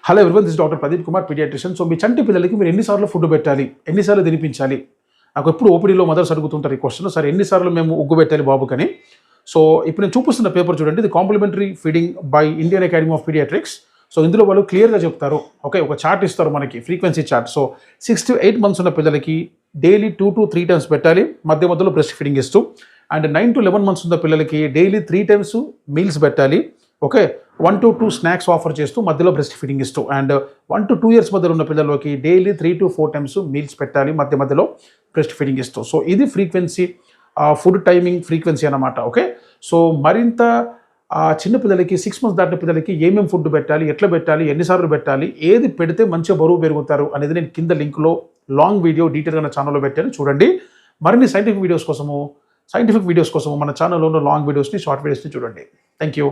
Hello everyone, this doctor Pradeep Kumar, paediatrician. So మీ చంటి పిల్లలకి మీరు ఎన్నిసార్లు ఫుడ్ పెట్టాలి, ఎన్నిసార్లు తినిపించాలి? నాకు ఎప్పుడు ఓపీడీలో మదర్స్ అడుగుతుంటారు ఈ క్వశ్చన్. సరే, ఎన్నిసార్లు మేము ఉగ్గు పెట్టాలి బాబుకని. సో ఇప్పుడు నేను చూపిస్తున్న పేపర్ చూడండి, ఇది complementary feeding by Indian Academy of Paediatrics. So ఇందులో వాళ్ళు క్లియర్గా చెప్తారు. ఓకే, ఒక చార్ట్ ఇస్తారు మనకి, frequency chart. So 6 to 8 months ఉన్న పిల్లలకి డైలీ 2 to 3 times పెట్టాలి, మధ్య మధ్యలో బ్రెస్ట్ ఫీడింగ్ ఇస్తూ. అండ్ 9 to 11 months ఉన్న పిల్లలకి డైలీ 3 times మీల్స్ పెట్టాలి. ఓకే, 1 to 2 స్నాక్స్ ఆఫర్ చేస్తూ మధ్యలో బ్రెస్ట్ ఫీడింగ్ ఇస్తూ. అండ్ 1 to 2 years మధ్యలో ఉన్న పిల్లలకి డైలీ 3 to 4 times మీల్స్ పెట్టాలి, మధ్య మధ్యలో బ్రెస్ట్ ఫీడింగ్ ఇస్తూ. సో ఇది ఫ్రీక్వెన్సీ, ఫుడ్ టైమింగ్ ఫ్రీక్వెన్సీ అన్నమాట. ఓకే, సో మరింత చిన్న పిల్లలకి 6 months దాటిన పిల్లలకి ఏమేమి ఫుడ్ పెట్టాలి, ఎట్లా పెట్టాలి, ఎన్నిసార్లు పెట్టాలి, ఏది పెడితే మంచిగా బరువు పెరుగుతారు అనేది నేను కింద లింక్లో లాంగ్ వీడియో డీటెయిల్గా నా ఛానల్లో పెట్టాను, చూడండి. మరిన్ని సైంటిఫిక్ వీడియోస్ కోసము మన ఛానల్లో ఉన్న లాంగ్ వీడియోస్ని, షార్ట్ వీడియోస్ని చూడండి. Thank you.